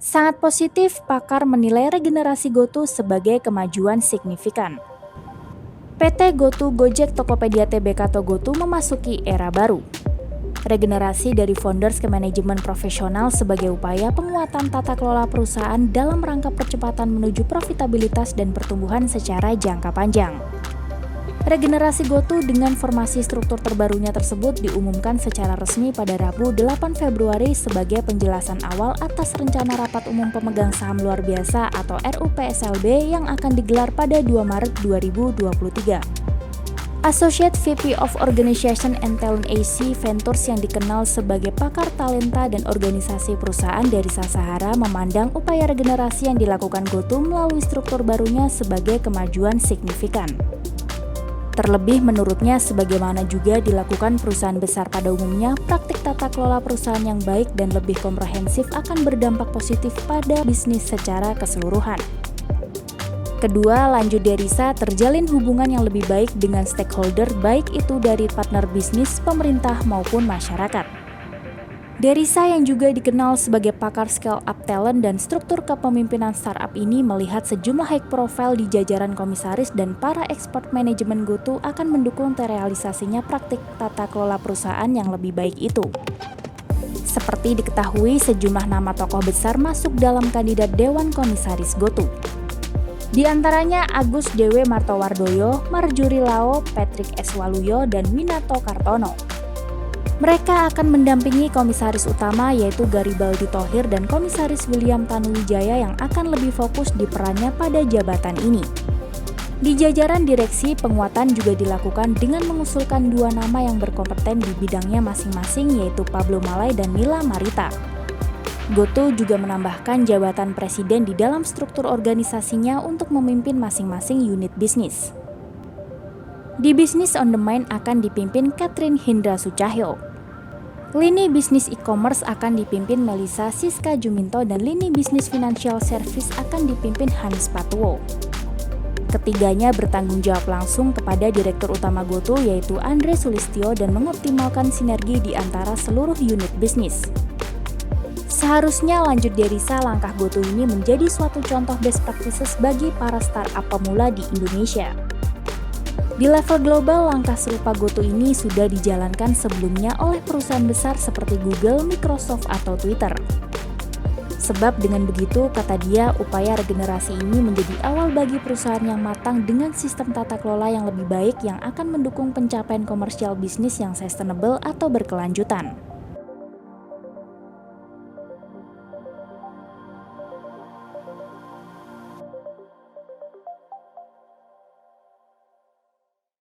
Sangat positif, pakar menilai regenerasi GoTo sebagai kemajuan signifikan. PT GoTo Gojek Tokopedia Tbk atau GoTo memasuki era baru. Regenerasi dari founders ke manajemen profesional sebagai upaya penguatan tata kelola perusahaan dalam rangka percepatan menuju profitabilitas dan pertumbuhan secara jangka panjang. Regenerasi GoTo dengan formasi struktur terbarunya tersebut diumumkan secara resmi pada Rabu 8 Februari sebagai penjelasan awal atas rencana rapat umum pemegang saham luar biasa atau RUPSLB yang akan digelar pada 2 Maret 2023. Associate VP of Organization and Talent AC Ventures yang dikenal sebagai pakar talenta dan organisasi perusahaan dari Sasahara memandang upaya regenerasi yang dilakukan GoTo melalui struktur barunya sebagai kemajuan signifikan. Terlebih menurutnya, sebagaimana juga dilakukan perusahaan besar pada umumnya, praktik tata kelola perusahaan yang baik dan lebih komprehensif akan berdampak positif pada bisnis secara keseluruhan. Kedua, lanjut Derisa terjalin hubungan yang lebih baik dengan stakeholder, baik itu dari partner bisnis, pemerintah maupun masyarakat. Derisa yang juga dikenal sebagai pakar scale-up talent dan struktur kepemimpinan startup ini melihat sejumlah high profile di jajaran komisaris dan para expert manajemen GoTo akan mendukung terrealisasinya praktik tata kelola perusahaan yang lebih baik itu. Seperti diketahui, sejumlah nama tokoh besar masuk dalam kandidat Dewan Komisaris GoTo. Di antaranya Agus Dewi Martowardoyo, Marjorie Lao, Patrick S. Waluyo, dan Winato Kartono. Mereka akan mendampingi komisaris utama yaitu Garibaldi Thohir dan komisaris William Tanuwijaya yang akan lebih fokus di perannya pada jabatan ini. Di jajaran direksi, penguatan juga dilakukan dengan mengusulkan dua nama yang berkompeten di bidangnya masing-masing yaitu Pablo Malay dan Mila Marita. GoTo juga menambahkan jabatan presiden di dalam struktur organisasinya untuk memimpin masing-masing unit bisnis. Di Business on the Mind akan dipimpin Catherine Hindra Sucahyo. Lini bisnis e-commerce akan dipimpin Melisa Siska Juminto dan lini bisnis financial service akan dipimpin Hanis Patuwo. Ketiganya bertanggung jawab langsung kepada Direktur Utama GoTo yaitu Andre Sulistyo dan mengoptimalkan sinergi di antara seluruh unit bisnis. Seharusnya lanjut Derisa, langkah GoTo ini menjadi suatu contoh best practices bagi para startup pemula di Indonesia. Di level global, langkah serupa GoTo ini sudah dijalankan sebelumnya oleh perusahaan besar seperti Google, Microsoft, atau Twitter. Sebab dengan begitu, kata dia, upaya regenerasi ini menjadi awal bagi perusahaan yang matang dengan sistem tata kelola yang lebih baik yang akan mendukung pencapaian komersial bisnis yang sustainable atau berkelanjutan.